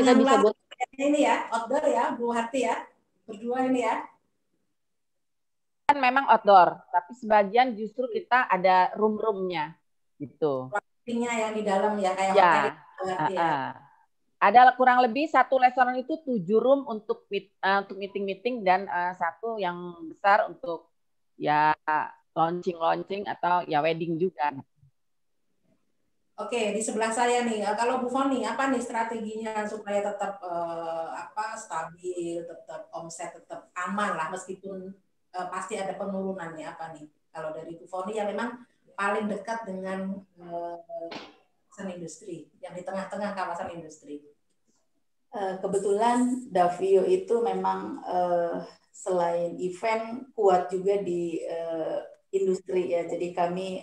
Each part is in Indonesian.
kita bisa buat ini ya, outdoor ya, Bu Harti ya, berdua ini ya. Kan memang outdoor, tapi sebagian justru kita ada room-roomnya gitu. Nya yang di dalam ya, kayak Ya, hotel ya. Ada kurang lebih satu restoran itu 7 room untuk meeting-meeting dan satu yang besar untuk ya launching atau ya wedding juga. Oke, di sebelah saya nih, kalau Bu Foni, apa nih strateginya supaya tetap stabil, tetap omset tetap aman lah, meskipun pasti ada penurunan nih, apa nih? Kalau dari Bu Foni yang memang paling dekat dengan kawasan industri, yang di tengah-tengah kawasan industri. Kebetulan Davio itu memang selain event kuat juga di industri ya, jadi kami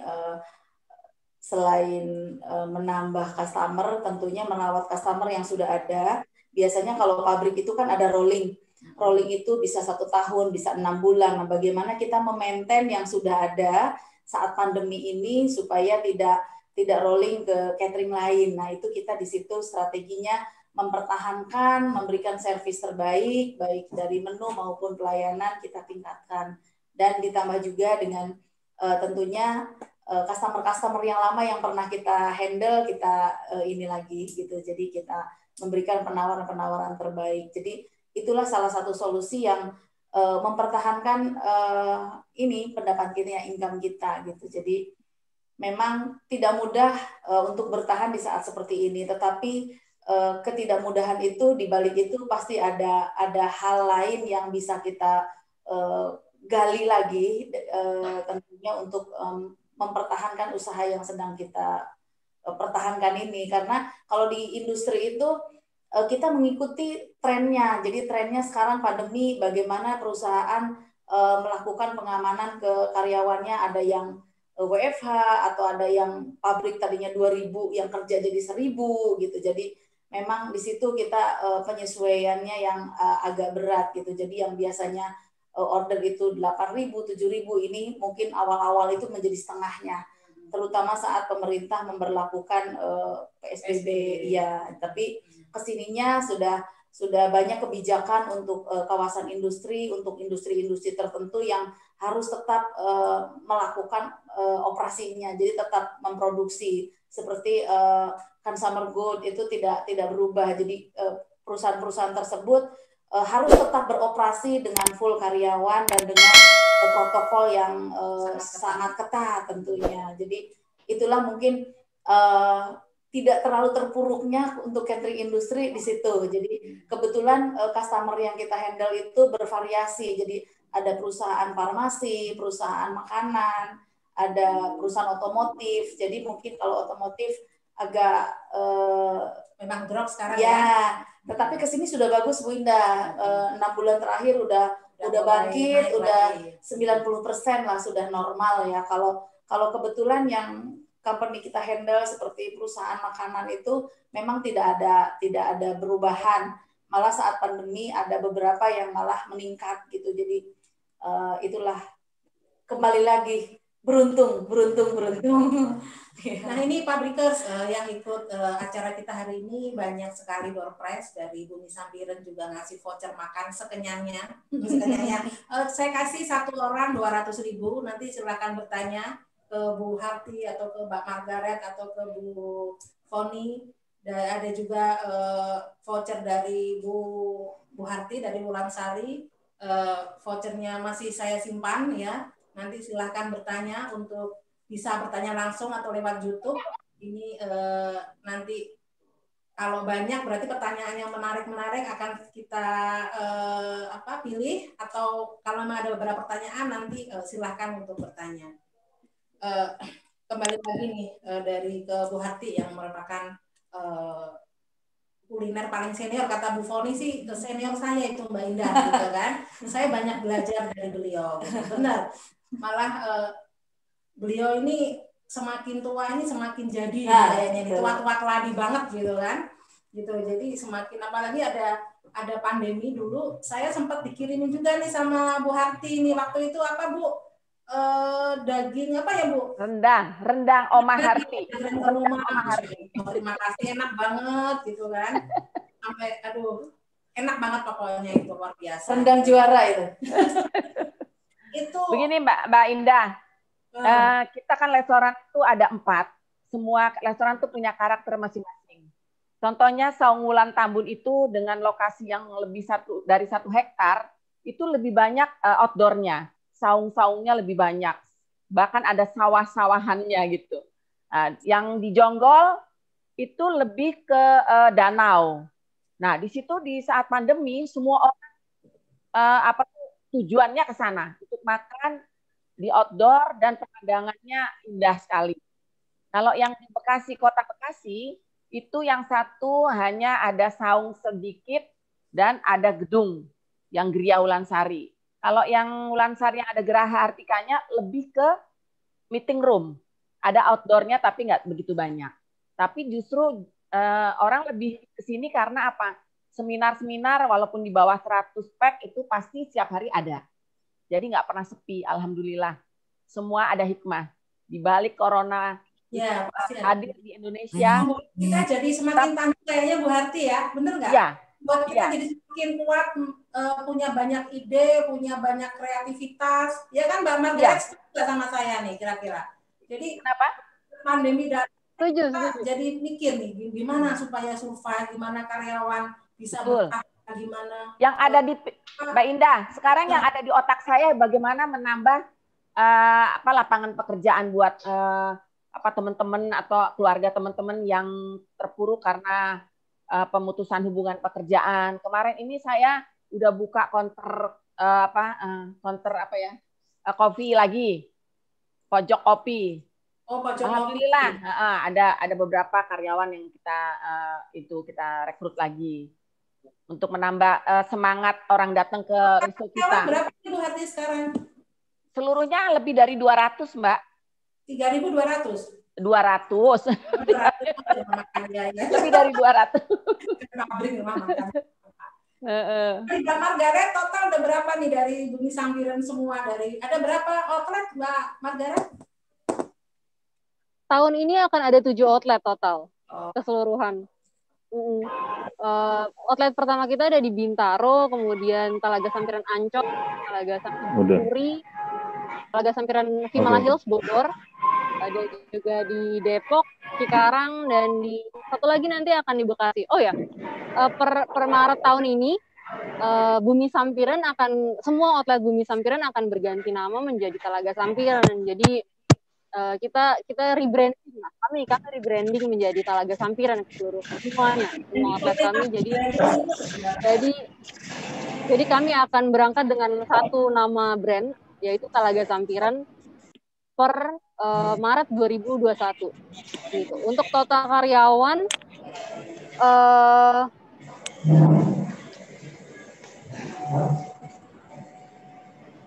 selain menambah customer, tentunya merawat customer yang sudah ada. Biasanya kalau pabrik itu kan ada rolling itu bisa 1 tahun, bisa 6 bulan. Nah, bagaimana kita memaintain yang sudah ada saat pandemi ini supaya tidak rolling ke catering lain. Nah, itu kita di situ strateginya mempertahankan, memberikan servis terbaik, baik dari menu maupun pelayanan kita tingkatkan. Dan ditambah juga dengan tentunya customer yang lama yang pernah kita handle, kita ini lagi gitu. Jadi kita memberikan penawaran-penawaran terbaik. Jadi itulah salah satu solusi yang mempertahankan ini pendapatan income kita gitu. Jadi memang tidak mudah untuk bertahan di saat seperti ini, tetapi ketidakmudahan itu, di balik itu pasti ada hal lain yang bisa kita gali lagi tentunya untuk mempertahankan usaha yang sedang kita pertahankan ini. Karena kalau di industri itu kita mengikuti trennya. Jadi trennya sekarang pandemi, bagaimana perusahaan melakukan pengamanan ke karyawannya, ada yang WFH atau ada yang pabrik tadinya 2.000 yang kerja jadi 1.000 gitu. Jadi memang di situ kita penyesuaiannya yang agak berat gitu. Jadi yang biasanya order itu 8.000, 7.000, ini mungkin awal-awal itu menjadi setengahnya, terutama saat pemerintah memberlakukan PSBB ya. Tapi kesininya sudah banyak kebijakan untuk kawasan industri, untuk industri-industri tertentu yang harus tetap melakukan operasinya, jadi tetap memproduksi seperti consumer good itu tidak berubah. Jadi perusahaan-perusahaan tersebut harus tetap beroperasi dengan full karyawan dan dengan protokol yang sangat ketat tentunya. Jadi itulah mungkin tidak terlalu terpuruknya untuk catering industri di situ. Jadi kebetulan customer yang kita handle itu bervariasi. Jadi ada perusahaan farmasi, perusahaan makanan, ada perusahaan otomotif. Jadi mungkin kalau otomotif agak memang drop sekarang ya. Tetapi kesini sudah bagus Bu Indah, 6 bulan terakhir udah bangkit, udah 90% lah sudah normal ya. Kalau kebetulan yang company kita handle seperti perusahaan makanan itu memang tidak ada perubahan. Malah saat pandemi ada beberapa yang malah meningkat gitu. Jadi itulah kembali lagi beruntung. Nah ini Pabrikers yang ikut acara kita hari ini banyak sekali door prize dari Bumi Sampiren, juga ngasih voucher makan sekenyangnya. Saya kasih satu orang 200.000, nanti silakan bertanya ke Bu Harti atau ke Mbak Margaret atau ke Bu Foni. Dan ada juga voucher dari Bu Harti dari Wulansari. Vouchernya masih saya simpan ya. Nanti silahkan bertanya, untuk bisa bertanya langsung atau lewat YouTube. Ini nanti kalau banyak berarti pertanyaan yang menarik akan kita pilih, atau kalau memang ada beberapa pertanyaan nanti silahkan untuk bertanya. Kembali lagi nih dari ke Bu Harti yang merupakan kuliner paling senior, kata Bu Foni sih senior saya itu Mbak Indah gitu kan. Saya banyak belajar dari beliau gitu. Benar, malah beliau ini semakin tua ini semakin jadi kayaknya tua keladi banget gitu kan gitu. Jadi semakin, apalagi ada pandemi dulu, saya sempat dikirimin juga nih sama Bu Harti nih waktu itu apa Bu, daging apa ya Bu, rendang Oma Harti. Terima kasih, enak banget gitu kan. sampai aduh enak banget pokoknya itu luar biasa. Rendang juara itu. Itu begini Mbak Indah, kita kan restoran itu ada 4. Semua restoran itu punya karakter masing-masing. Contohnya Saung Wulan Tambun itu dengan lokasi yang lebih dari 1 hektar itu lebih banyak outdoornya, saung-saungnya lebih banyak, bahkan ada sawah-sawahannya gitu. Yang di Jonggol itu lebih ke danau. Nah, di situ di saat pandemi semua orang tujuannya ke sana untuk makan di outdoor dan pemandangannya indah sekali. Kalau yang di Bekasi, Kota Bekasi, itu yang satu hanya ada saung sedikit dan ada gedung yang Gria Ulansari. Kalau yang Ulansari yang ada Geraha Artikanya lebih ke meeting room. Ada outdoornya tapi nggak begitu banyak. Tapi justru orang lebih ke sini karena apa? Seminar-seminar walaupun di bawah 100 pack itu pasti setiap hari ada. Jadi nggak pernah sepi, alhamdulillah. Semua ada hikmah. Di balik corona ya, hadir di Indonesia. Kita jadi semakin tangguh kayaknya Bu Harti ya, bener nggak? Ya. Buat kita jadi semakin kuat, punya banyak ide, punya banyak kreativitas. Ya kan Mbak Margaret juga sama saya nih kira-kira. Jadi kenapa? Pandemi dan Setuju. jadi mikir nih gimana supaya survive, gimana karyawan bisa bertahan, gimana. Yang ada di Mbak Indah, sekarang yang ada di otak saya bagaimana menambah lapangan pekerjaan buat teman-teman atau keluarga teman-teman yang terpuruk karena pemutusan hubungan pekerjaan. Kemarin ini saya udah buka counter kopi lagi, pojok kopi. Alhamdulillah ada beberapa karyawan yang kita rekrut lagi untuk menambah semangat orang datang ke resto kita. Berapa Ibu Harti sekarang? Seluruhnya lebih dari 200, Mbak. 3.200. 200. Lebih dari 200. Mbak Margaret total ada berapa nih dari Bumi Sampiran semua ada berapa outlet Mbak Margaret? Tahun ini akan ada 7 outlet total keseluruhan. Outlet pertama kita ada di Bintaro, kemudian Talaga Sampiran Ancol, Talaga Sampiran Puri, Talaga Sampiran Himala Hills Bogor, ada juga di Depok, Cikarang, dan di satu lagi nanti akan di Bekasi. Oh ya, per Maret tahun ini Bumi Sampiran semua outlet Bumi Sampiran akan berganti nama menjadi Talaga Sampiran. Jadi kita rebranding, kami rebranding menjadi Talaga Sampiran seluruh semuanya, semua outlet kami. Jadi kami akan berangkat dengan satu nama brand, yaitu Talaga Sampiran per Maret 2021. Gitu. Untuk total karyawan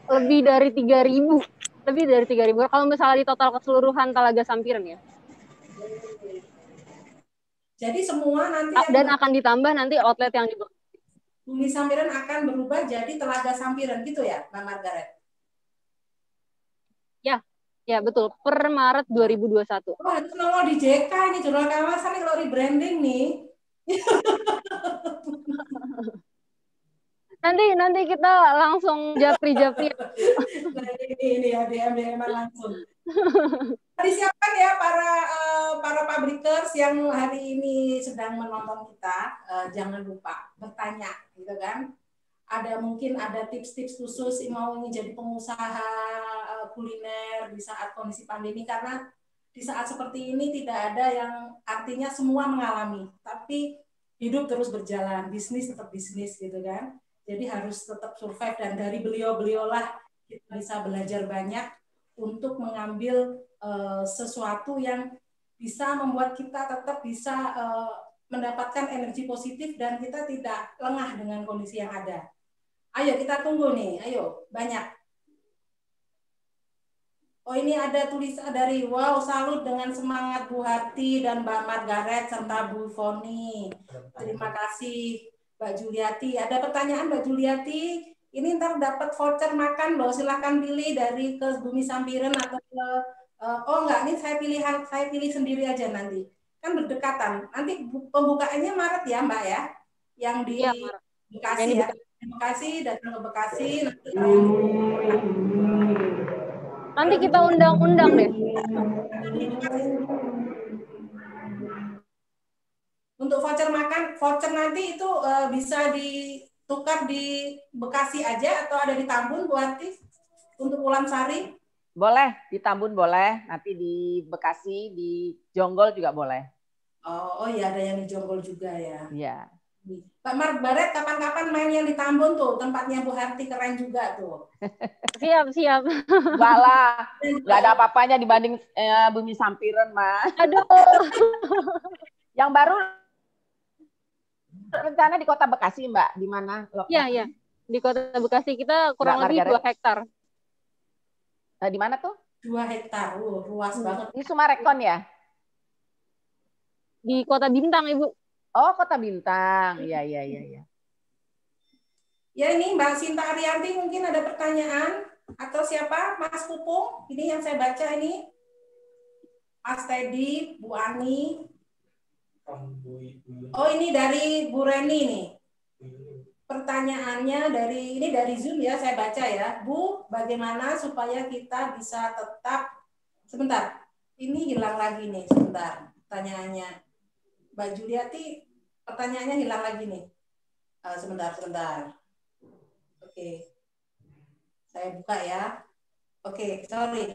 lebih dari 3.000. Lebih dari 3.000 kalau misalnya di total keseluruhan Talaga Sampiran ya. Jadi semua nanti dan akan ditambah nanti outlet yang di Bumi Sampiran akan berubah jadi Talaga Sampiran gitu ya, Mbak Margaret? Ya betul, per Maret 2021. Oh, itu nongol di JK ini Jurnal Kawasan nih kalau rebranding nih. Nanti kita langsung japri. Ini ya DM langsung. Disiapkan ya para publikers yang hari ini sedang menonton kita, jangan lupa bertanya, gitu kan? Mungkin ada tips-tips khusus mau jadi pengusaha kuliner di saat kondisi pandemi, karena di saat seperti ini tidak ada yang artinya semua mengalami, tapi hidup terus berjalan, bisnis tetap bisnis gitu kan. Jadi harus tetap survive, dan dari beliau-beliaulah kita bisa belajar banyak untuk mengambil sesuatu yang bisa membuat kita tetap bisa mendapatkan energi positif dan kita tidak lengah dengan kondisi yang ada. Ayo kita tunggu nih, ayo banyak. Oh ini ada tulisan dari salut dengan semangat Bu Harti dan Mbak Margaret serta Bu Foni. Terima kasih. Mbak Juliati, ada pertanyaan Mbak Juliati? Ini ntar dapat voucher makan loh, silahkan pilih dari ke Bumi Sampiran atau ke enggak, ini saya pilih sendiri aja nanti. Kan berdekatan. Nanti pembukaannya Maret ya Mbak ya? yang di Ya, Bekasi yang ya. Di Bekasi, datang ke Bekasi. Nanti kita undang-undang deh. Untuk voucher makan, voucher nanti itu bisa ditukar di Bekasi aja atau ada di Tambun, Bu Ati? Untuk Ulam Sari? Boleh, di Tambun boleh, nanti di Bekasi, di Jonggol juga boleh. Oh iya, ada yang di Jonggol juga ya. Iya. Pak Mark Baret, kapan-kapan main yang di Tambun tuh, tempatnya Bu Harti keren juga tuh. Siap. Enggak lah, nggak ada apa-apanya dibanding Bumi Sampiren, mah. Aduh. Yang baru rencana di Kota Bekasi, Mbak, di mana? Iya. Di Kota Bekasi kita kurang lebih 2 hektar. Nah, di mana tuh? 2 hektar, luas banget. Di Sumarekon ya? Di Kota Bintang, Ibu. Oh, Kota Bintang. Iya. Ya ini Mbak Sinta Arianti mungkin ada pertanyaan atau siapa? Mas Pupung, ini yang saya baca ini. Mas Teddy, Bu Ani. Oh ini dari Bu Reni nih. Pertanyaannya dari Zoom ya, saya baca ya. Bu, bagaimana supaya kita bisa tetap, sebentar, ini hilang lagi nih, sebentar. Pertanyaannya, Mbak Juliati, pertanyaannya hilang lagi nih. Sebentar. Oke. Saya buka ya. Oke, sorry.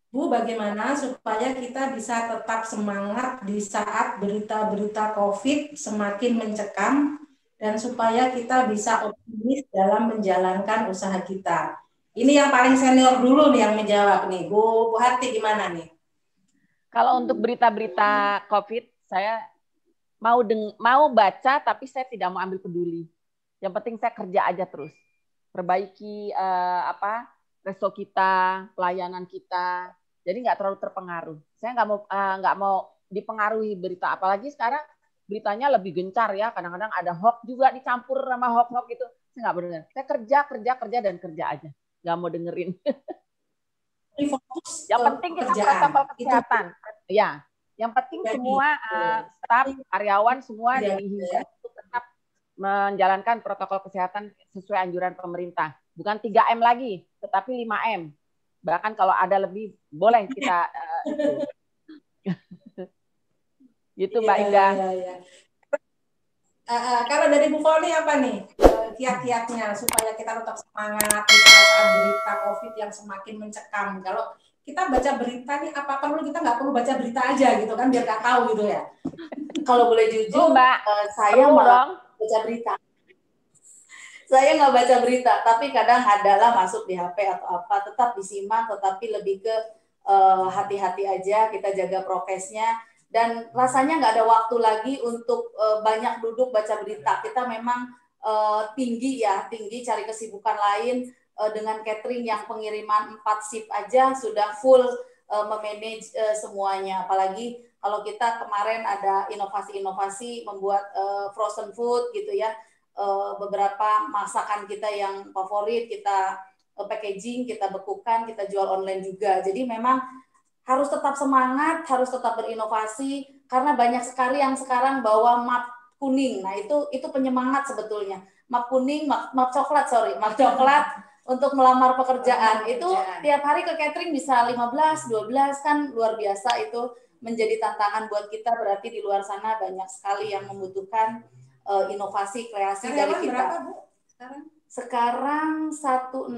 Bu, bagaimana supaya kita bisa tetap semangat di saat berita-berita COVID semakin mencekam dan supaya kita bisa optimis dalam menjalankan usaha kita? Ini yang paling senior dulu nih yang menjawab nih. Bu Harti gimana nih? Kalau untuk berita-berita COVID, saya mau baca tapi saya tidak mau ambil peduli. Yang penting saya kerja aja terus. Perbaiki resto kita, pelayanan kita. Jadi nggak terlalu terpengaruh. Saya nggak mau dipengaruhi berita, apalagi sekarang beritanya lebih gencar ya. Kadang-kadang ada hoax juga dicampur sama hoax itu. Saya nggak benar. Saya kerja aja. Nggak mau dengerin. Yang penting kita protokol kesehatan. Ya, yang penting semua staf, karyawan semua dihimbau untuk tetap menjalankan protokol kesehatan sesuai anjuran pemerintah. Bukan 3M lagi, tetapi 5M. Bahkan kalau ada lebih, boleh kita gitu, Mbak Indah. Ya. Kalau dari Bu Foli apa nih kiat-kiatnya supaya kita tetap semangat di saat berita COVID yang semakin mencekam? Kalau kita baca berita nih, apa perlu kita nggak perlu baca berita aja gitu kan, biar nggak tahu gitu ya? Kalau boleh jujur, Mbak, saya malah baca berita. Saya nggak baca berita, tapi kadang adalah masuk di HP atau apa, tetap disimak, tetapi lebih ke hati-hati aja, kita jaga prokesnya, dan rasanya nggak ada waktu lagi untuk banyak duduk baca berita. Kita memang tinggi cari kesibukan lain, dengan catering yang pengiriman 4 shift aja sudah full memanage semuanya. Apalagi kalau kita kemarin ada inovasi-inovasi membuat frozen food gitu ya. Beberapa masakan kita yang favorit kita packaging, kita bekukan, kita jual online juga. Jadi memang harus tetap semangat, harus tetap berinovasi karena banyak sekali yang sekarang bawa map kuning. Nah, itu penyemangat sebetulnya. Map kuning, map coklat untuk melamar pekerjaan. Itu tiap hari ke catering bisa 15, 12 kan luar biasa, itu menjadi tantangan buat kita, berarti di luar sana banyak sekali yang membutuhkan inovasi kreasi dari kita. Berapa, Bu? Sekarang 165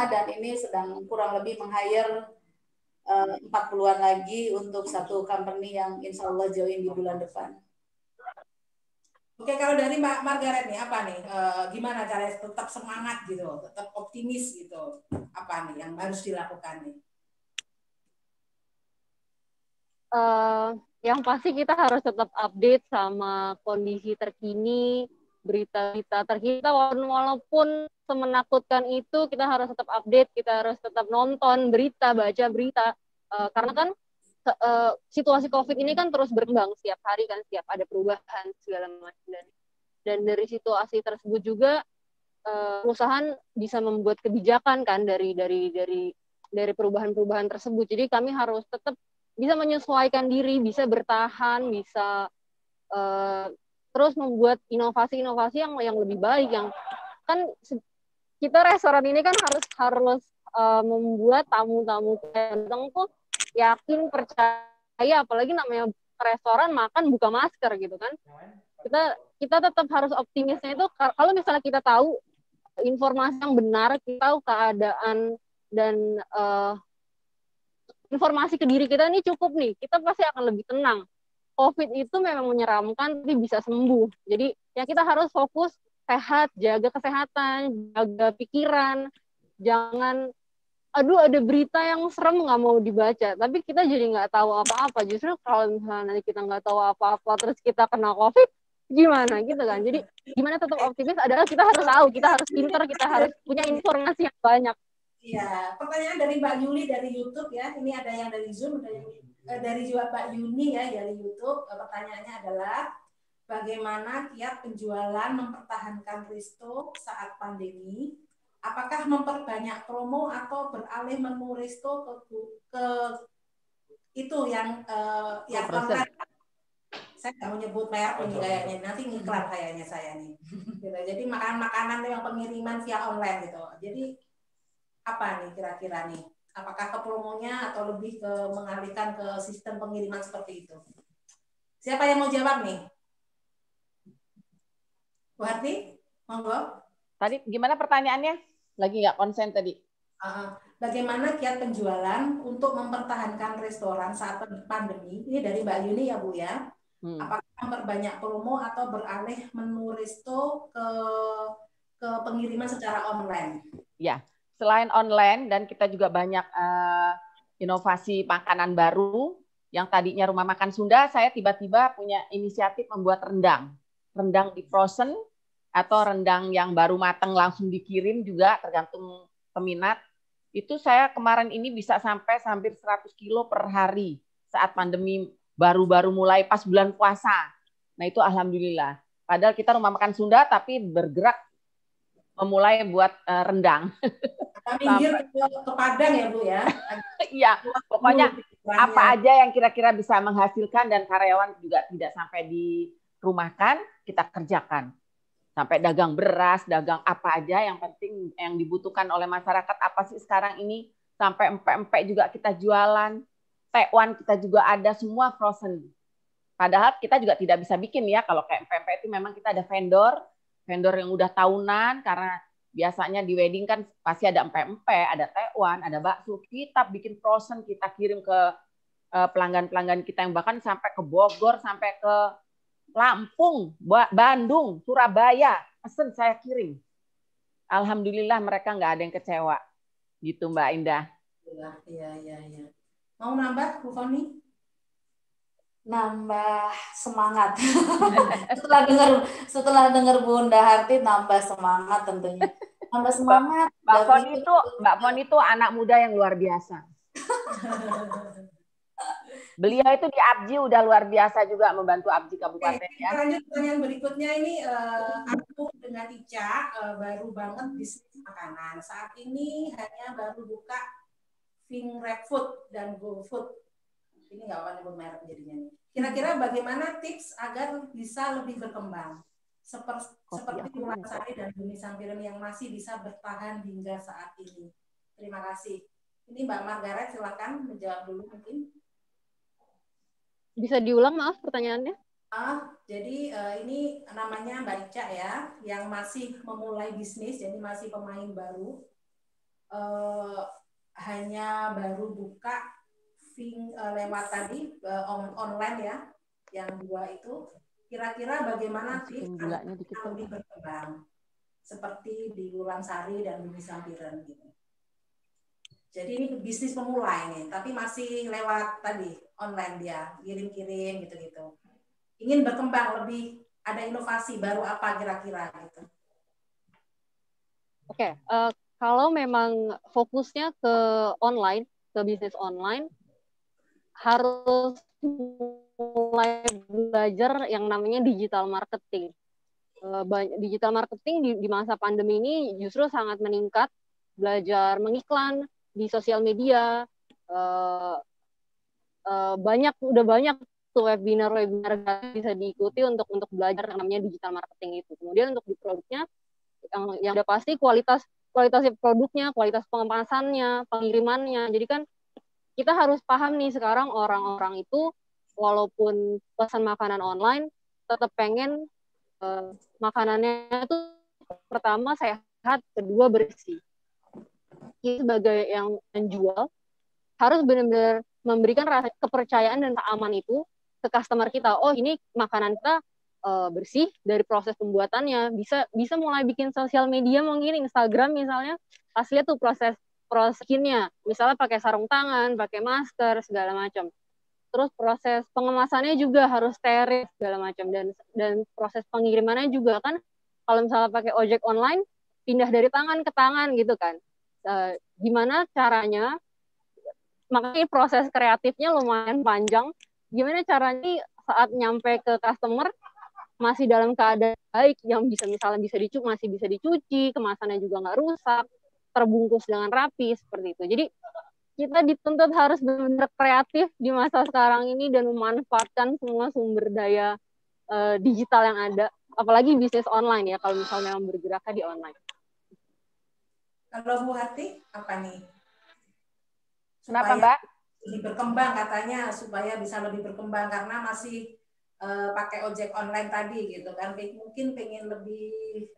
dan ini sedang kurang lebih meng-hire 40-an lagi untuk satu company yang insya Allah join di bulan depan. Oke, kalau dari Mbak Margaret nih, apa nih? Gimana cara tetap semangat gitu, tetap optimis gitu? Apa nih yang harus dilakukan nih? Yang pasti kita harus tetap update sama kondisi terkini, berita-berita terkini, walaupun semenakutkan itu, kita harus tetap update, kita harus tetap nonton berita, baca berita, karena kan situasi COVID ini kan terus berkembang setiap hari kan, setiap ada perubahan segala macam, dan dari situasi tersebut juga perusahaan bisa membuat kebijakan kan dari perubahan-perubahan tersebut. Jadi kami harus tetap bisa menyesuaikan diri, bisa bertahan, bisa terus membuat inovasi-inovasi yang lebih baik, yang kan kita restoran ini kan harus membuat tamu-tamu yang datang tuh yakin, percaya, apalagi namanya restoran makan buka masker gitu kan. Kita tetap harus optimisnya itu kalau misalnya kita tahu informasi yang benar, kita tahu keadaan dan informasi ke diri kita ini cukup nih, kita pasti akan lebih tenang. COVID itu memang menyeramkan, tapi bisa sembuh. Jadi ya kita harus fokus sehat, jaga kesehatan, jaga pikiran, jangan ada berita yang serem nggak mau dibaca, tapi kita jadi nggak tahu apa-apa. Justru kalau misalnya nanti kita nggak tahu apa-apa, terus kita kena COVID, gimana gitu kan. Jadi gimana tetap optimis adalah kita harus tahu, kita harus pintar, kita harus punya informasi yang banyak. Iya, pertanyaan dari Mbak Yuli dari YouTube ya. Ini ada yang dari Zoom, ada yang dari juga Mbak Yuni ya dari YouTube. Pertanyaannya adalah bagaimana kiat penjualan mempertahankan resto saat pandemi? Apakah memperbanyak promo atau beralih menu resto ke itu yang online? Saya nggak mau nyebut merek ini kayaknya, nanti ngiklan kayaknya saya nih. Gitu. Jadi makanan yang pengiriman via online gitu. Jadi apa nih kira-kira nih? Apakah ke promonya atau lebih ke mengalihkan ke sistem pengiriman seperti itu? Siapa yang mau jawab nih? Bu Harti, monggo. Tadi gimana pertanyaannya? Lagi nggak konsen tadi. Bagaimana kiat penjualan untuk mempertahankan restoran saat pandemi? Ini dari Mbak Yuni ya Bu ya. Apakah memperbanyak promo atau beralih menu resto ke pengiriman secara online? Ya. Selain online dan kita juga banyak inovasi makanan baru, yang tadinya rumah makan Sunda, saya tiba-tiba punya inisiatif membuat rendang di frozen atau rendang yang baru matang langsung dikirim juga tergantung peminat. Itu saya kemarin ini bisa sampai hampir 100 kilo per hari saat pandemi baru-baru mulai pas bulan puasa. Nah itu alhamdulillah. Padahal kita rumah makan Sunda tapi bergerak memulai buat rendang. Minggir ke Padang ya Bu ya? Iya, pokoknya apa aja yang kira-kira bisa menghasilkan dan karyawan juga tidak sampai dirumahkan, kita kerjakan. Sampai dagang beras, dagang apa aja yang penting yang dibutuhkan oleh masyarakat apa sih sekarang ini, sampai empek-empek juga kita jualan, tekwan kita juga ada, semua frozen. Padahal kita juga tidak bisa bikin ya, kalau kayak empek-empek itu memang kita ada vendor yang udah tahunan, karena biasanya di wedding kan pasti ada empek-empek, ada tekwan, ada bakso. Kita bikin frozen, kita kirim ke pelanggan-pelanggan kita yang bahkan sampai ke Bogor, sampai ke Lampung, Bandung, Surabaya. Pesen saya kirim. Alhamdulillah mereka nggak ada yang kecewa. Gitu Mbak Indah. Iya. Mau nambah Bu Foni? Nambah semangat. setelah dengar Bunda Harti nambah semangat tentunya. Nambah semangat. Mbak Foni itu anak muda yang luar biasa. Beliau itu di Abji udah luar biasa juga membantu Abji Kabupaten. Oke, kita lanjut pertanyaan berikutnya ini aku dengan Ica baru banget bisnis makanan. Saat ini hanya baru buka Fingrap Food dan GoFood. Ini nggak akan nyebut merek jadinya nih. Kira-kira bagaimana tips agar bisa lebih berkembang? Seperti Wulandari dan Bumi Sampiran yang masih bisa bertahan hingga saat ini. Terima kasih. Ini Mbak Margaret silakan menjawab dulu mungkin. Bisa diulang maaf pertanyaannya? Jadi ini namanya Mbak Ica ya, yang masih memulai bisnis, jadi masih pemain baru. Hanya baru buka lewat tadi online ya, yang dua itu. Kira-kira bagaimana tips lebih berkembang seperti di Wulandari dan Bumi Sampiran gitu. Jadi ini bisnis pemula ini, tapi masih lewat tadi online dia, kirim-kirim gitu-gitu. Ingin berkembang lebih, ada inovasi baru apa kira-kira gitu. Oke, kalau memang fokusnya ke online, ke bisnis online, harus mulai belajar yang namanya digital marketing. Digital marketing di masa pandemi ini justru sangat meningkat, belajar mengiklan di sosial media, udah banyak tuh webinar-webinar bisa diikuti untuk belajar yang namanya digital marketing itu. Kemudian untuk di produknya yang udah pasti kualitas produknya, kualitas pengemasannya, pengirimannya. Jadi kan kita harus paham nih sekarang orang-orang itu walaupun pesan makanan online tetap pengen makanannya itu pertama sehat, kedua bersih. Kita sebagai yang menjual harus benar-benar memberikan rasa kepercayaan dan aman itu ke customer kita. Oh, ini makanan kita bersih dari proses pembuatannya. Bisa mulai bikin sosial media, mungkin Instagram misalnya, pas lihat tuh proses skinnya, misalnya pakai sarung tangan, pakai masker, segala macam. Terus proses pengemasannya juga harus steril segala macam, dan proses pengirimannya juga kan, kalau misalnya pakai ojek online, pindah dari tangan ke tangan gitu kan. Gimana caranya? Makanya proses kreatifnya lumayan panjang. Gimana caranya saat nyampe ke customer masih dalam keadaan baik, yang misalnya masih bisa dicuci, kemasannya juga nggak rusak, terbungkus dengan rapi seperti itu. Jadi kita dituntut harus benar-benar kreatif di masa sekarang ini dan memanfaatkan semua sumber daya digital yang ada, apalagi bisnis online ya, kalau misalnya memang bergeraknya di online. Kalau Bu Hati apa nih? Kenapa Mbak? Lebih berkembang katanya, supaya bisa lebih berkembang karena masih pakai ojek online tadi gitu kan, mungkin pengen lebih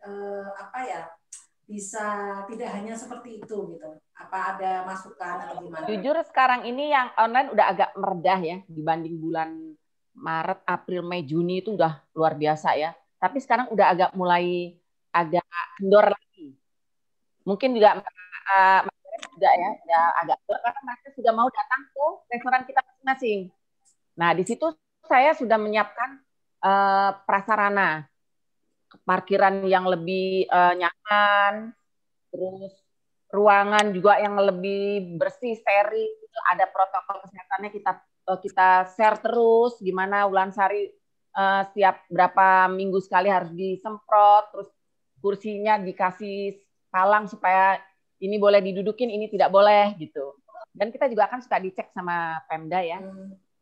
bisa tidak hanya seperti itu gitu. Apa ada masukan atau gimana? Jujur sekarang ini yang online udah agak meredah ya dibanding bulan Maret, April, Mei, Juni itu udah luar biasa ya. Tapi sekarang udah mulai agak kendor lagi. Mungkin juga juga ya agak karena mereka sudah mau datang ke restoran kita masing-masing. Nah, di situ saya sudah menyiapkan prasarana parkiran yang lebih nyaman, terus ruangan juga yang lebih bersih, steril, ada protokol kesehatannya kita share terus, gimana Wulansari setiap berapa minggu sekali harus disemprot, terus kursinya dikasih palang supaya ini boleh didudukin, ini tidak boleh gitu. Dan kita juga akan suka dicek sama Pemda ya.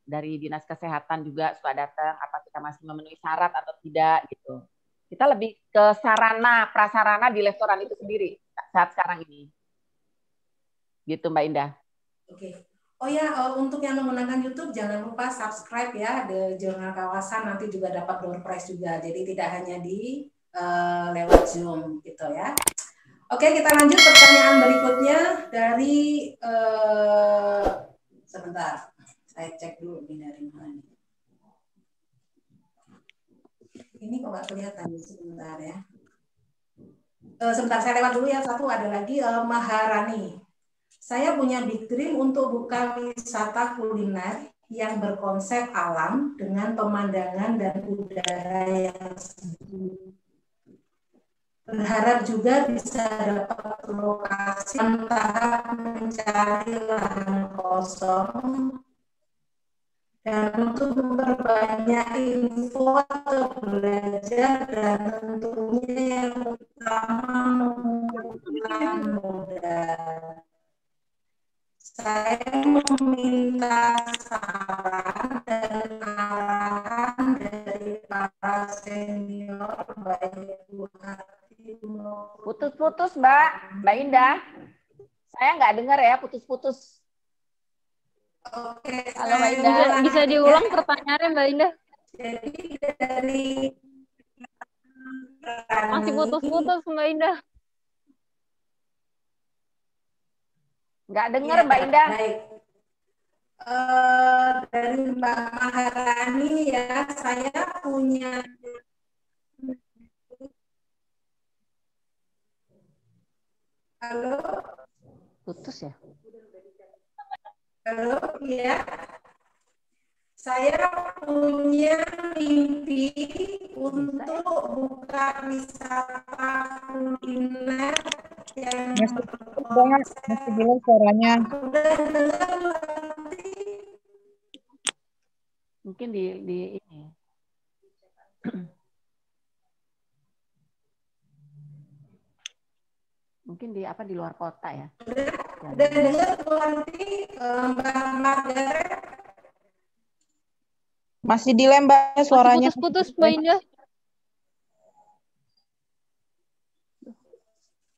Dari Dinas Kesehatan juga suka datang, apa kita masih memenuhi syarat atau tidak gitu. Kita lebih ke sarana, prasarana di restoran itu sendiri saat sekarang ini. Gitu Mbak Indah. Oke. Oh ya, untuk yang menggunakan YouTube jangan lupa subscribe ya, The Jurnal Kawasan, nanti juga dapat door prize juga. Jadi tidak hanya di lewat Zoom gitu ya. Oke, kita lanjut pertanyaan berikutnya dari sebentar. Saya cek dulu nih dari mana. Ini kok nggak kelihatan, sebentar ya. Sebentar, saya lewat dulu ya. Satu ada lagi Maharani. Saya punya big dream untuk buka wisata kuliner yang berkonsep alam dengan pemandangan dan udara yang sejuk. Berharap juga bisa dapat lokasi antara mencari lahan kosong dan untuk memperbanyak info atau belajar, dan tentunya yang utama mengumpulkan modal. Saya meminta saran dan arahan dari para senior baik Bu Hati. Putus-putus Mbak Indah. Saya nggak dengar ya, putus-putus. Oke, halo Mbak Indah. Bisa diulang pertanyaannya Mbak Indah? Jadi dari masih putus-putus Mbak Indah. Nggak dengar Mbak Indah. Baik. Dari Mbak Maharani ya, saya punya. Halo. Putus ya? Halo, ya. Saya punya mimpi untuk buka wisata kuliner yang masih bilang suaranya. Mungkin di ini. Mungkin di luar kota ya. Udah dengar nanti Mbak Margaret? Masih delay Mbak Masih suaranya. putus-putus Mbak Indah.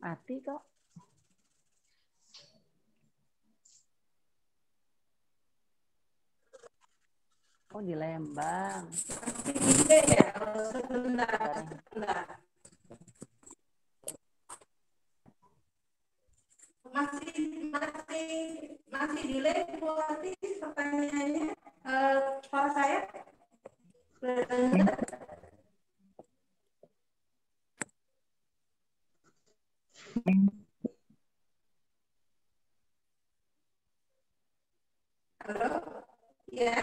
Mati kok. Oh, di Lembang. Masih delay Bu Ati pertanyaannya. Suara saya? Halo? Ya.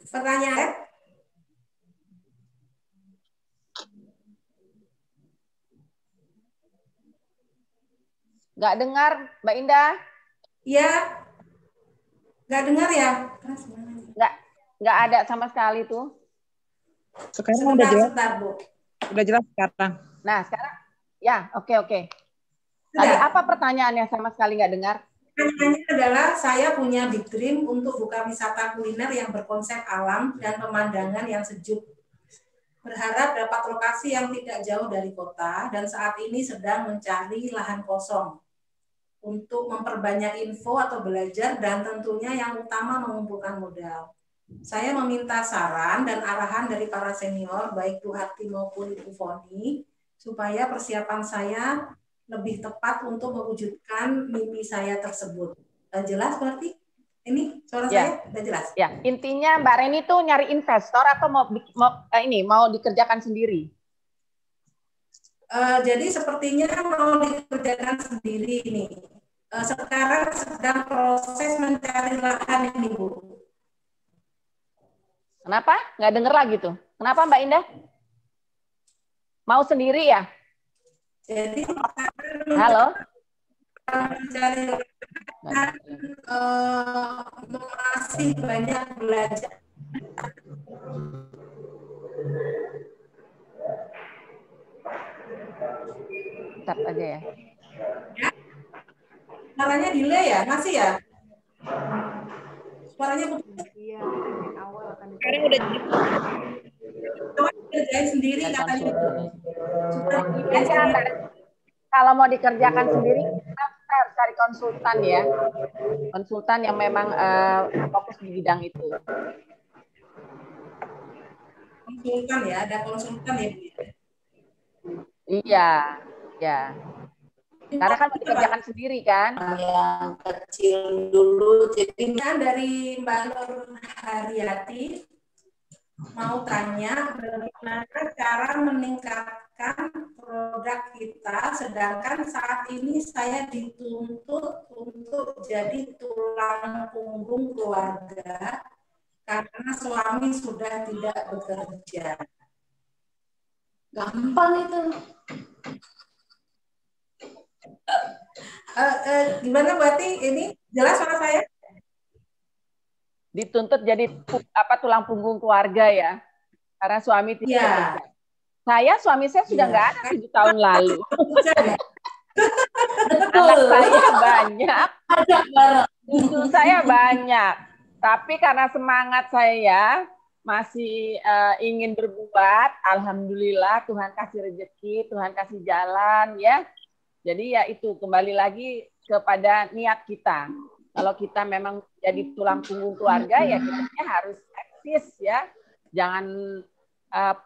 Pertanyaan? Nggak dengar, Mbak Indah? Iya. Nggak dengar ya? Nggak ada sama sekali tuh. Sekarang udah jelas. Sebentar, Bu. Udah jelas sekarang. Nah, sekarang ya, oke. Tadi apa pertanyaannya sama sekali nggak dengar? Pertanyaannya adalah saya punya big dream untuk buka wisata kuliner yang berkonsep alam dan pemandangan yang sejuk. Berharap dapat lokasi yang tidak jauh dari kota dan saat ini sedang mencari lahan kosong untuk memperbanyak info atau belajar dan tentunya yang utama mengumpulkan modal. Saya meminta saran dan arahan dari para senior baik Bu Hati maupun Ibu Foni supaya persiapan saya lebih tepat untuk mewujudkan mimpi saya tersebut. Jelas berarti? Ini suara saya udah jelas? Ya, intinya Mbak Reni tuh nyari investor atau mau dikerjakan sendiri? Jadi sepertinya mau dikerjakan sendiri ini. Sekarang sedang proses mencari lahan ini, Bu. Kenapa? Nggak denger lagi tuh. Kenapa Mbak Indah? Mau sendiri ya? Jadi halo? Mencari lahan, masih banyak belajar. Tap aja ya. Suaranya delay ya? Masih ya? Suaranya putus. Iya, awal akan sekarang udah dikerjain sendiri katanya. Kalau mau dikerjakan sendiri, kita harus cari konsultan ya. Konsultan yang memang fokus di bidang itu. Konsultan ya, ada konsultan ya Bu. Iya, ya. Karena kan mau dikerjakan sendiri kan. Yang kecil dulu. Jadi dari Mbak Nur Haryati mau tanya bagaimana cara meningkatkan produk kita, sedangkan saat ini saya dituntut untuk jadi tulang punggung keluarga karena suami sudah tidak bekerja. gampang itu. Gimana berarti ini jelas suara saya? Dituntut jadi tulang punggung keluarga ya, karena suami tidak bekerja. Suami saya sudah nggak ada 7 tahun lalu. Anak saya banyak, cucu saya banyak, tapi karena semangat saya masih ingin berbuat, alhamdulillah Tuhan kasih rezeki, Tuhan kasih jalan ya. Jadi ya itu kembali lagi kepada niat kita. Kalau kita memang jadi tulang punggung keluarga ya kita harus eksis ya. Jangan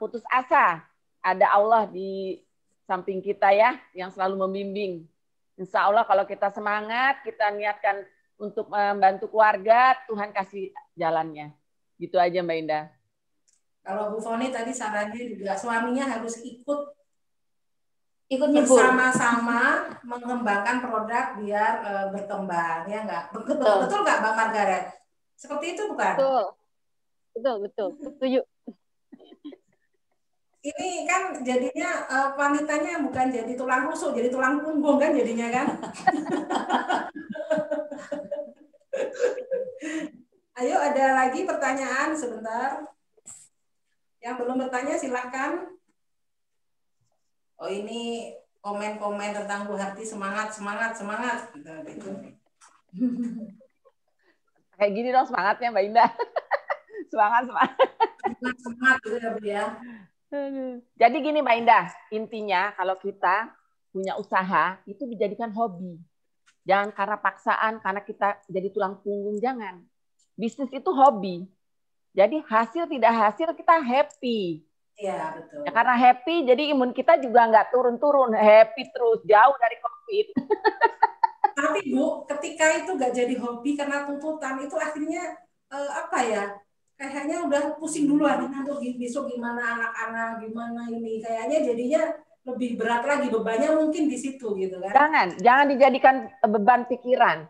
putus asa. Ada Allah di samping kita ya yang selalu membimbing. Insya Allah kalau kita semangat, kita niatkan untuk membantu keluarga, Tuhan kasih jalannya. Gitu aja Mbak Indah. Kalau Bu Foni tadi sarannya juga suaminya harus ikut nyebur bersama-sama mengembangkan produk biar berkembang ya nggak? Betul nggak Mbak Margaret? Seperti itu bukan? Betul. Setuju. Ini kan jadinya wanitanya bukan jadi tulang rusuk, jadi tulang punggung kan jadinya kan? Ayo ada lagi pertanyaan sebentar. Yang belum bertanya silakan. Oh ini komen-komen tentang Bu Harti, semangat. Gitu. Kayak gini dong semangatnya Mbak Indah. Semangat. Semangat gitu ya Bu ya. Jadi gini Mbak Indah, intinya kalau kita punya usaha itu dijadikan hobi. Jangan karena paksaan, karena kita jadi tulang punggung, jangan. Bisnis itu hobi. Jadi hasil tidak hasil kita happy. Iya, betul. Ya, karena happy, jadi imun kita juga nggak turun-turun. Happy terus, jauh dari COVID. Tapi Bu, ketika itu nggak jadi hobi karena tuntutan, itu akhirnya apa ya? Kayaknya udah pusing duluan. Nanti besok gimana anak-anak, gimana ini. Kayaknya jadinya lebih berat lagi. Bebannya mungkin di situ gitu kan. Jangan dijadikan beban pikiran.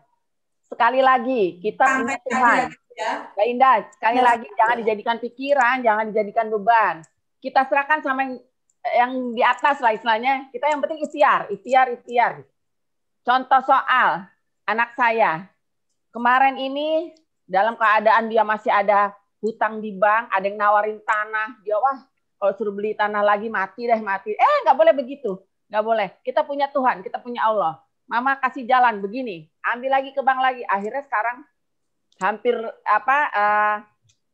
Sekali lagi, kita punya Tuhan. Ya. Mbak Indah, sekali lagi jangan dijadikan pikiran, jangan dijadikan beban. Kita serahkan sama yang di atas lah istilahnya. Kita yang penting ikhtiar. Contoh soal anak saya. Kemarin ini dalam keadaan dia masih ada hutang di bank, ada yang nawarin tanah. Dia wah kalau suruh beli tanah lagi mati. Nggak boleh begitu. Nggak boleh. Kita punya Tuhan, kita punya Allah. Mama kasih jalan begini. Ambil lagi ke bank lagi. Akhirnya sekarang hampir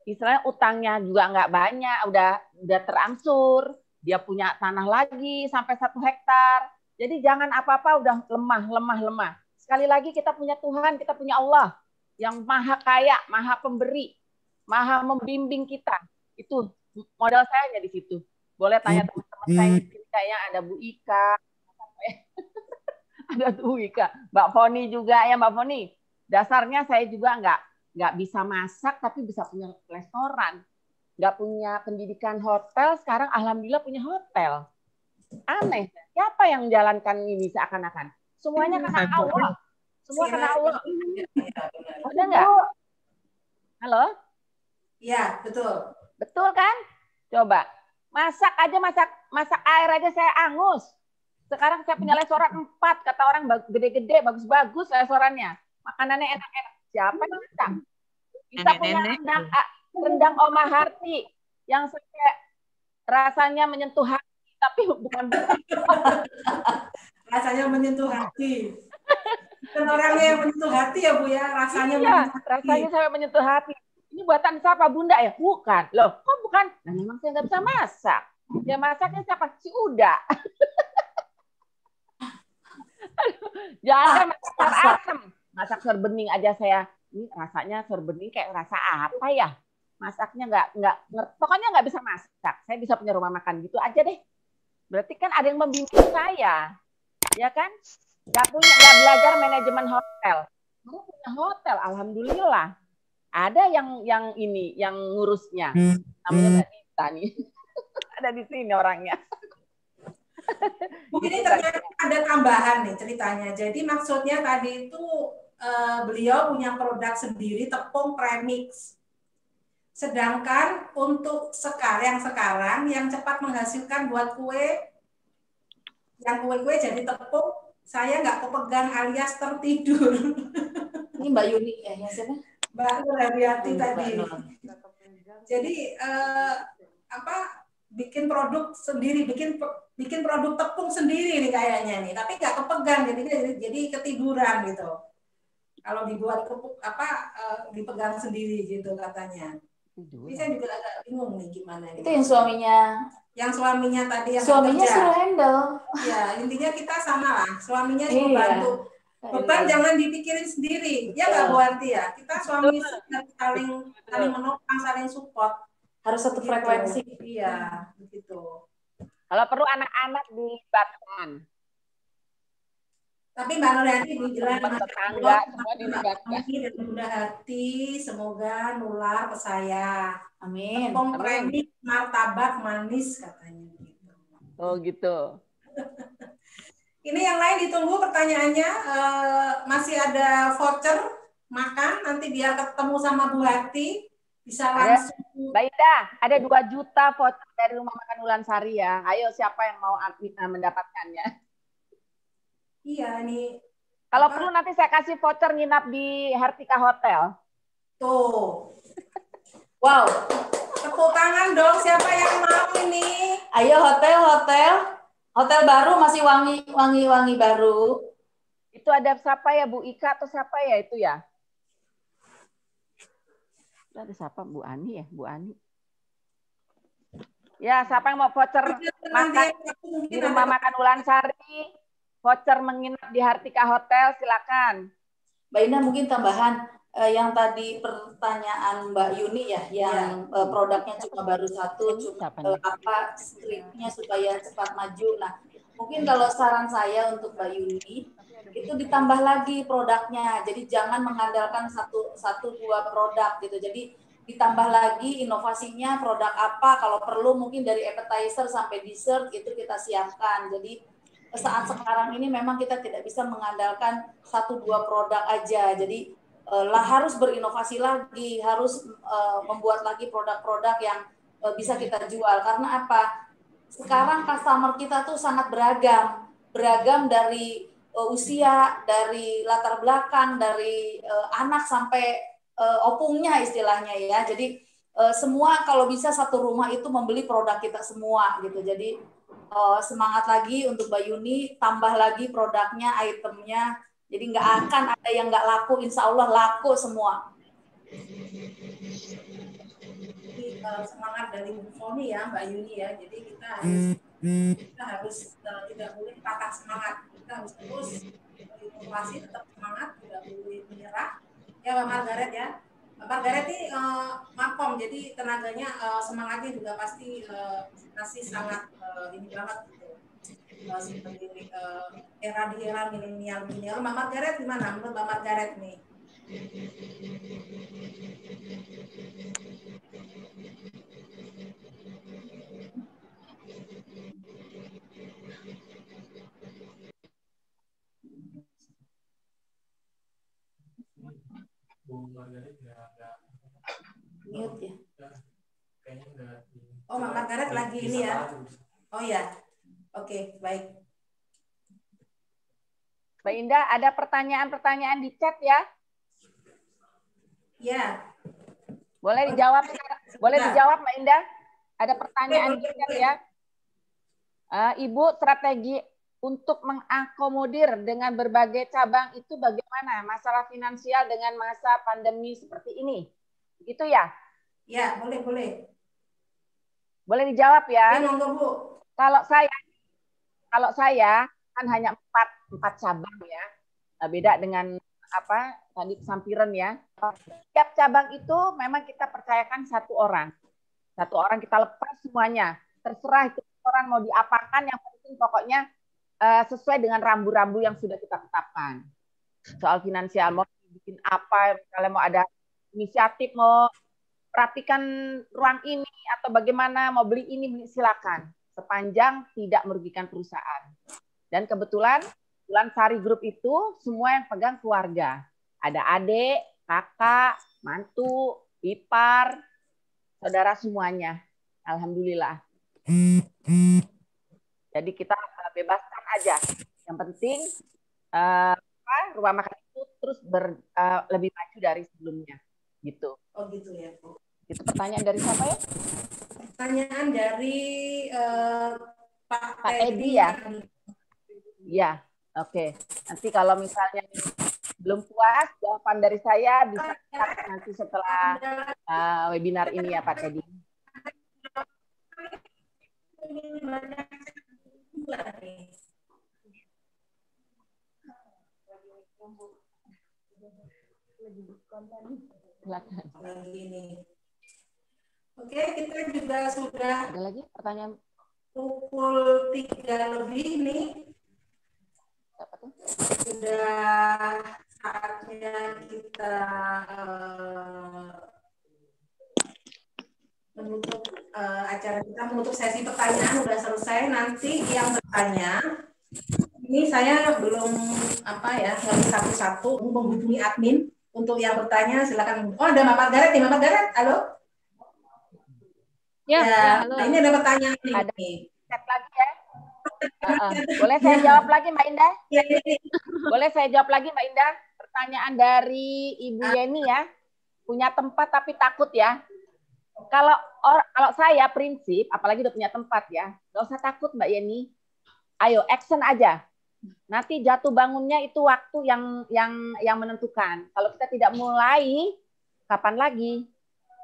istilahnya utangnya juga nggak banyak, udah terangsur, dia punya tanah lagi sampai 1 hektar. Jadi jangan apa-apa udah lemah. Sekali lagi kita punya Tuhan, kita punya Allah yang maha kaya, maha pemberi, maha membimbing kita. Itu modal saya hanya di situ. Boleh tanya teman-teman saya, kayaknya ada Bu Ika, ada Bu Ika, Mbak Foni juga ya Mbak Foni. Dasarnya saya juga nggak bisa masak, tapi bisa punya restoran. Nggak punya pendidikan hotel, sekarang alhamdulillah punya hotel. Aneh, siapa yang menjalankan ini seakan-akan? Semuanya karena Allah. Semua karena Allah. Ada nggak? Halo? Iya, betul. Betul kan? Coba. Masak air aja saya angus. Sekarang saya punya restoran 4, kata orang gede-gede, bagus-bagus restorannya. Makanannya enak-enak. Siapa yang masak? Kita punya rendang Oma Harti yang rasanya menyentuh hati, tapi bukan rasanya menyentuh hati. Dan orangnya yang menyentuh hati ya Bu ya, rasanya sampai menyentuh hati. Ini buatan siapa Bunda ya? Bukan. Loh, kok bukan? Nah, memang saya nggak bisa masak. Dia masaknya siapa? Si Uda. Jangan masak asam. Masak sayur bening aja saya. Ini rasanya sayur bening kayak rasa apa ya? Masaknya pokoknya nggak bisa masak. Saya bisa punya rumah makan gitu aja deh. Berarti kan ada yang membimbing saya, ya kan? Nggak belajar manajemen hotel. Saya punya hotel, alhamdulillah. Ada yang ngurusnya. Namanya Mbak Dita nih. Ada di sini orangnya. Mungkin ini ternyata ada tambahan nih ceritanya. Jadi maksudnya tadi itu beliau punya produk sendiri tepung premix. Sedangkan untuk sekarang yang cepat menghasilkan buat kue, yang kue-kue jadi tepung, saya nggak kepegang alias tertidur. Ini Mbak Yuni ya siapa? Mbak Nurhayati tadi. Jadi bikin produk sendiri, bikin produk tepung sendiri nih kayaknya nih, tapi nggak kepegang, jadi ketiduran gitu. Kalau dibuat dipegang sendiri gitu katanya. Jadi saya juga agak bingung nih gimana. Itu yang suaminya tadi yang suaminya bekerja. suruh handle. Ya intinya kita sama lah. Suaminya suruh bantu. Beban jangan dipikirin sendiri. Ya nggak Bu Harti ya. Kita suami saling menopang, saling support. Harus satu frekuensi. Iya begitu. Kalau perlu anak-anak dilibatkan. Tapi Mbak Nurhayati bilang tetangga semua dilibatkan. Dan mudah hati, semoga nular ke saya. Amin. Tepung premix martabak manis katanya gitu. Oh gitu. Ini yang lain ditunggu pertanyaannya. Masih ada voucher makan nanti biar ketemu sama Bu Harti bisa langsung. Mbak Ida, ada 2 juta voucher dari Rumah Makan Ulansari ya. Ayo siapa yang mau mendapatkannya? Iya, ini. Kalau perlu nanti saya kasih voucher nginap di Hartika Hotel. Tuh. Wow. Tepuk tangan dong, siapa yang mau ini? Ayo hotel. Hotel baru masih wangi baru. Itu ada siapa ya, Bu Ika atau siapa ya itu ya? Itu ada siapa, Bu Ani ya, Bu Ani. Ya, siapa yang mau voucher makan di rumah makan Ulansari, voucher menginap di Hartika Hotel, silakan. Mbak Indah mungkin tambahan yang tadi pertanyaan Mbak Yuni ya, yang produknya cuma baru satu, apa triknya supaya cepat maju. Nah, mungkin kalau saran saya untuk Mbak Yuni itu ditambah lagi produknya. Jadi jangan mengandalkan satu dua produk gitu. Jadi ditambah lagi inovasinya, produk apa, kalau perlu mungkin dari appetizer sampai dessert itu kita siapkan. Jadi saat sekarang ini memang kita tidak bisa mengandalkan satu dua produk aja. Jadi harus berinovasi lagi, harus membuat lagi produk-produk yang bisa kita jual. Karena apa? Sekarang customer kita tuh sangat beragam dari usia, dari latar belakang, dari anak sampai opungnya istilahnya ya. Jadi semua kalau bisa satu rumah itu membeli produk kita semua gitu. Jadi semangat lagi untuk Mbak Yuni, tambah lagi produknya, itemnya. Jadi nggak akan ada yang nggak laku, insya Allah laku semua. Jadi semangat dari Bu Foni ya Mbak Yuni ya. Jadi kita harus tidak boleh patah semangat. Kita harus terus berinovasi, tetap semangat, tidak boleh menyerah. Ya Mbak Margaret ya. Mbak Margaret ini makom, jadi tenaganya semangatnya juga pasti masih sangat ini banget gitu. Seperti era di era milenial. Mbak Margaret gimana menurut Mbak Margaret nih? Mute ya. Oh, Mbak Margaret lagi ini ya. Oh ya. Oke, baik. Mbak Indah, ada pertanyaan-pertanyaan di chat ya? Ya. Boleh dijawab, Mbak Indah? Ada pertanyaan di chat ya? Ibu, strategi untuk mengakomodir dengan berbagai cabang itu bagaimana? Masalah finansial dengan masa pandemi seperti ini. Gitu ya? Ya, boleh. Boleh dijawab ya? Ya, monggo, Bu. Kalau saya kan hanya empat cabang ya. Beda dengan apa tadi Sampiren ya. Setiap cabang itu memang kita percayakan satu orang. Satu orang kita lepas semuanya. Terserah itu orang mau diapakan, yang penting pokoknya sesuai dengan rambu-rambu yang sudah kita tetapkan. Soal finansial, mau bikin apa, misalnya mau ada inisiatif, mau perhatikan ruang ini, atau bagaimana, mau beli ini, silakan. Sepanjang tidak merugikan perusahaan. Dan kebetulan Ulansari Group itu semua yang pegang keluarga. Ada adik, kakak, mantu, ipar, saudara semuanya. Alhamdulillah. Jadi kita bebaskan aja. Yang penting rumah makan itu terus lebih maju dari sebelumnya. Gitu. Oh gitu ya, Bu. Itu pertanyaan dari siapa ya? Pertanyaan dari Pak Edi ya. Iya, oke. Nanti kalau misalnya belum puas jawaban dari saya bisa nanti setelah webinar ini ya Pak Edi. Oke, kita juga sudah. Ada lagi pertanyaan? Pukul 3 lebih ini. Sudah saatnya kita menutup acara kita, menutup sesi pertanyaan sudah selesai. Nanti yang bertanya, ini saya belum ngambil satu-satu, menghubungi admin untuk yang bertanya. Silakan. Oh, ada Mbak Margaret nih, Mbak Margaret, halo. Ya, halo. Nah, ini ada pertanyaan nih. Ada chat lagi ya. Boleh saya jawab lagi Mbak Indah? Ya, Boleh saya jawab lagi Mbak Indah? Pertanyaan dari Ibu Yeni ya. Punya tempat tapi takut ya. Kalau saya prinsip, apalagi udah punya tempat ya, nggak usah takut Mbak Yeni. ayo action aja. Nanti jatuh bangunnya itu waktu yang menentukan. Kalau kita tidak mulai, kapan lagi?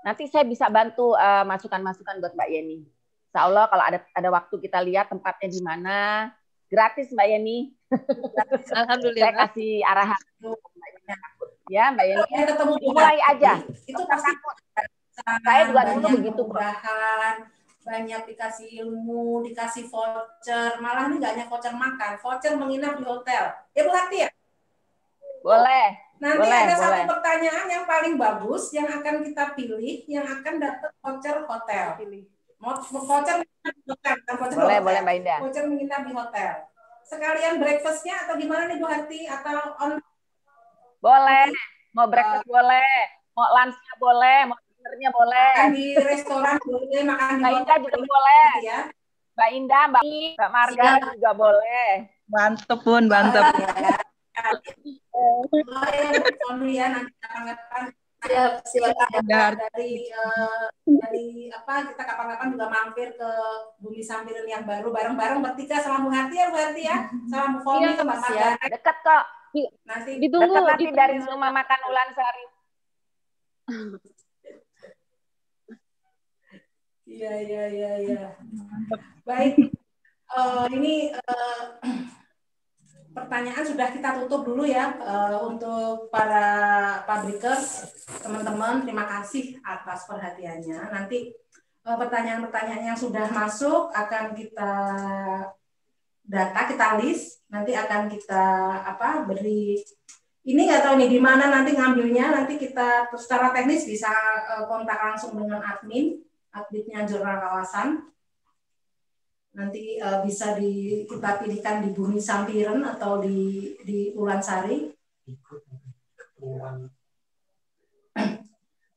Nanti saya bisa bantu masukan-masukan buat Mbak Yeni. Insya Allah kalau ada waktu kita lihat tempatnya di mana, gratis Mbak Yeni. Alhamdulillah. Saya kasih arahan. Ya Mbak Yeni. Ketemu mulai aja. Itu pasti saya juga dulu begitu. Banyak dikasih ilmu, dikasih voucher, malah ini nggak hanya voucher makan, voucher menginap di hotel. Ya Bu Hati ya? Boleh. Nanti boleh, ada boleh. satu pertanyaan yang paling bagus yang akan kita pilih, yang akan dapat voucher hotel. Voucher menginap di hotel, voucher boleh, hotel. Boleh Mbak Indah. Voucher menginap di hotel. Sekalian breakfastnya atau gimana nih Bu Hati? Atau on? Boleh. Mau breakfast boleh. Mau lunch-nya boleh. Mau dinnernya boleh. Makan di restoran boleh, makan di Mbak hotel Indah juga boleh. ya. Mbak Indah, Mbak Marga juga boleh. Mantep Bun, mantep. Ya, nanti kapan-kapan silakan dari apa kita kapan-kapan juga mampir ke Bumi Sampiran yang baru bareng-bareng bertiga sama Bu Hati ya Bu Hati ya, sama Bu Foni Iya, Mbak Marga. Dekat kok. Nanti Ditunggu Dekat nanti ditunggu. dari rumah makan Ulansari. Iya. Baik, ini pertanyaan sudah kita tutup dulu ya untuk para pabrikers, teman-teman. Terima kasih atas perhatiannya. Nanti pertanyaan-pertanyaan yang sudah masuk akan kita data, kita list. Nanti akan kita beri. Ini nggak tahu nih di mana nanti ngambilnya. Nanti kita secara teknis bisa kontak langsung dengan adminnya jurnal kawasan. Nanti bisa kita pilihkan di Bumi Sampiran atau di Ulansari.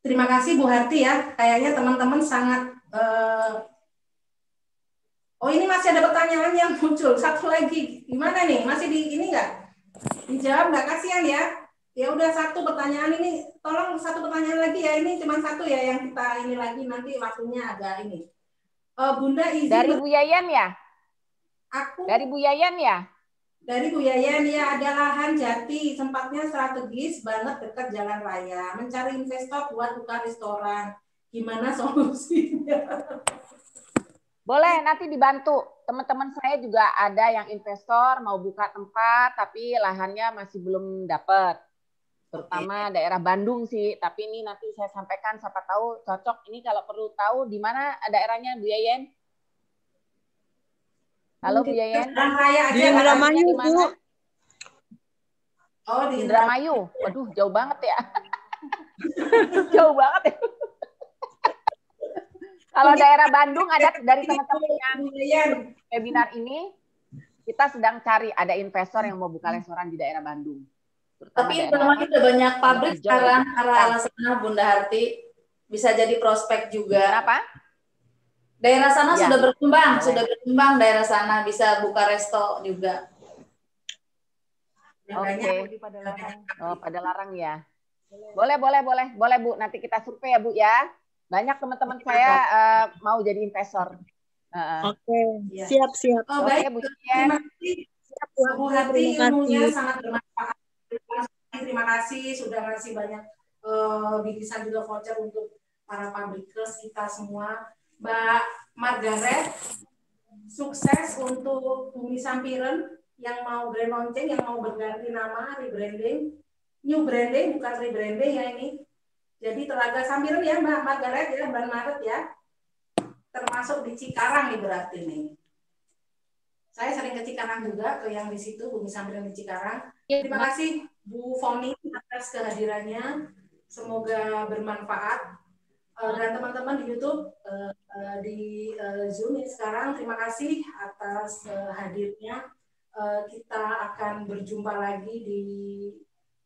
Terima kasih Bu Harti ya. Kayaknya teman-teman sangat. Oh ini masih ada pertanyaan yang muncul. Satu lagi, gimana nih? Masih di ini nggak? Dijawab nggak? Kasihan ya. Ya udah satu pertanyaan ini. Tolong satu pertanyaan lagi ya. Ini cuma satu ya yang kita ini lagi. Nanti waktunya agak ini. Bunda izin dari Bu Yayan ya? Dari Bu Yayan ya? Dari Bu Yayan ya, ada lahan jati, tempatnya strategis banget dekat jalan raya. Mencari investor buat buka restoran. Gimana solusinya? Boleh, nanti dibantu. Teman-teman saya juga ada yang investor mau buka tempat, tapi lahannya masih belum dapat. Terutama daerah Bandung sih, tapi ini nanti saya sampaikan siapa tahu cocok. Ini kalau perlu tahu di mana daerahnya Bu Yayan? Halo Bu Yayan. Di Indramayu Bu. Oh di Indramayu. Waduh jauh banget ya. Jauh banget ya. Kalau daerah Bandung ada dari teman-teman yang webinar ini, kita sedang cari ada investor yang mau buka restoran di daerah Bandung. Tapi Indramayu udah banyak pabrik sekarang arah sana Bunda Harti, bisa jadi prospek juga. Kenapa? Daerah sana Ya. sudah berkembang daerah sana, bisa buka resto juga. Oke. Oh, pada larang ya. Boleh Bu. Nanti kita survei ya Bu ya. Banyak teman-teman saya mau jadi investor. Oke, siap. Oh, Oke, baik, Bu terima kasih Bu Hati, ilmunya sangat bermanfaat. Terima kasih sudah ngasih banyak bingkisan juga voucher untuk para pabrikers kita semua. Mbak Margaret, sukses untuk Bumi Sampiran yang mau grand launching, yang mau berganti nama, rebranding, new branding, bukan rebranding ya ini. Jadi Telaga Sampiran ya Mbak Margaret ya, bulan Maret ya. Termasuk di Cikarang nih berarti nih. Saya sering ke Cikarang juga, ke yang di situ, Bumi Sampiran di Cikarang. Terima kasih Bu Foni atas kehadirannya. Semoga bermanfaat. Dan teman-teman di YouTube, di Zoom ini sekarang, terima kasih atas hadirnya. Kita akan berjumpa lagi di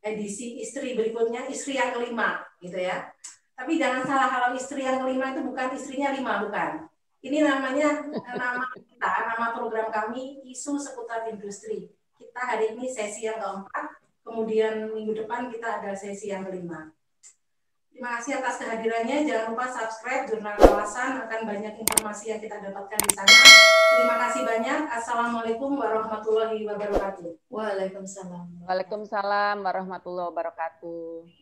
edisi istri berikutnya, istri yang kelima, gitu ya. Tapi jangan salah, kalau istri yang kelima itu bukan istrinya 5, bukan. Ini namanya nama kita, nama program kami, isu seputar industri. Kita hari ini sesi yang keempat, kemudian minggu depan kita ada sesi yang kelima. Terima kasih atas kehadirannya. Jangan lupa subscribe Jurnal Kawasan, akan banyak informasi yang kita dapatkan di sana. Terima kasih banyak. Assalamualaikum warahmatullahi wabarakatuh. Waalaikumsalam. Waalaikumsalam warahmatullahi wabarakatuh.